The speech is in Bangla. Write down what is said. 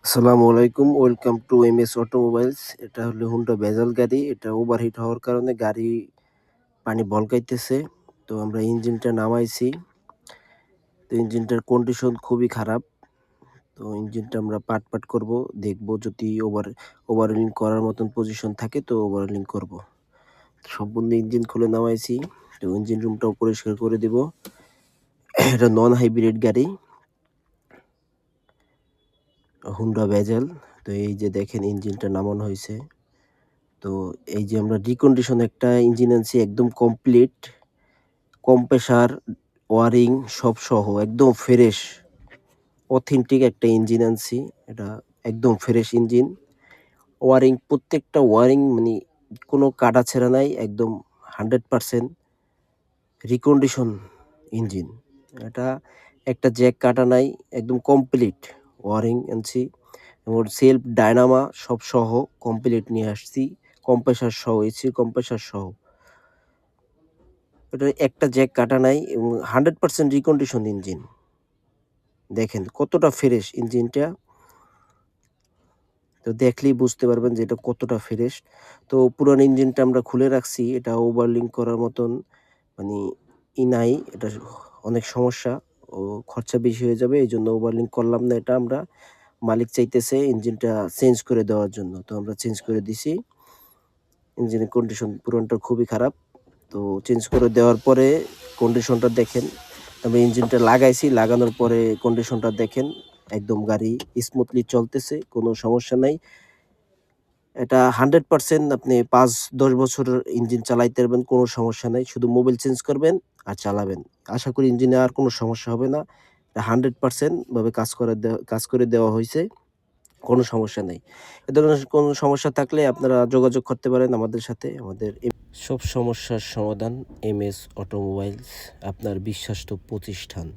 আসসালামু আলাইকুম। Welcome to MS automobiles. এটা হলো হুন্ডা ভেজাল গাড়ি। এটা ওভারহিট হওয়ার কারণে গাড়ি পানি ভলকাইতেছে। তো আমরা ইঞ্জিনটা নামাইছি। তো ইঞ্জিনটার কন্ডিশন খুবই খারাপ। তো ইঞ্জিনটা আমরা পার্ট করব। দেখব যদি ওভারহলিং করার মতন পজিশন থাকে তো ওভারহলিং করব। সম্পূর্ণ ইঞ্জিন খুলে নামাইছি। তো ইঞ্জিন রুমটাও পরিষ্কার করে দিব। এটা নন হাইব্রিড গাড়ি। হুন্ডা ভেজাল। তো এই যে দেখেন ইঞ্জিনটা নামানো হইছে। তো এই যে আমরা রিকন্ডিশন একটা ইঞ্জিন আনছি একদম কমপ্লিট, কম্প্রেসার, ওয়ারিং সব সহ একদম ফ্রেশ, অথেন্টিক একটা ইঞ্জিন আনছি। এটা একদম ফ্রেশ ইঞ্জিন। ওয়ারিং প্রত্যেকটা ওয়ারিং মানে কোনো কাটাছেঁড়া নাই, একদম 100% রিকন্ডিশন ইঞ্জিন। এটা একটা জ্যাক কাটা নাই, একদম কমপ্লিট ওয়ারিং আনছি এবং সেলফ ডায়নামা সব সহ কমপ্লিট নিয়ে আসছি, কম্প্রেসার সহ, এসির কম্প্রেসার সহ। এটা একটা জ্যাক কাটা নাই এবং 100% রিকন্ডিশন ইঞ্জিন। দেখেন কতটা ফ্রেশ ইঞ্জিনটা। তো দেখলেই বুঝতে পারবেন যে এটা কতটা ফ্রেশ। তো পুরান ইঞ্জিনটা আমরা খুলে রাখছি। এটা ওভারলিং করার মতন মানে নাই। এটা অনেক সমস্যা ও খরচা বেশি হয়ে যাবে। এইজন্য ওভারলিং করলাম না এটা আমরা। মালিক চাইতেছে ইঞ্জিনটা চেঞ্জ করে দেওয়ার জন্য। তো আমরা চেঞ্জ করে দিছি। ইঞ্জিনের কন্ডিশন পুরানটা খুবই খারাপ। তো চেঞ্জ করে দেওয়ার পরে কন্ডিশনটা দেখেন। আমি ইঞ্জিনটা লাগাইছি, লাগানোর পরে কন্ডিশনটা দেখেন। একদম গাড়ি স্মুথলি চলতেছে, কোনো সমস্যা নাই। এটা 100% আপনি ৫-১০ বছরের ইঞ্জিন চালাইতে পারবেন, কোনো সমস্যা নাই। শুধু মোবিল চেঞ্জ করবেন আর চালাবেন। আশা করি ইঞ্জিনে আর কোনো সমস্যা হবে না। এটা 100% ভাবে কাজ করে দেওয়া হইছে। কোনো সমস্যা নাই। এ ধরনের কোনো সমস্যা থাকলে আপনারা যোগাযোগ করতে পারেন আমাদের সাথে। সব সমস্যার সমাধান এমএস অটোমোবাইলস, আপনার বিশ্বাস্ত প্রতিষ্ঠান।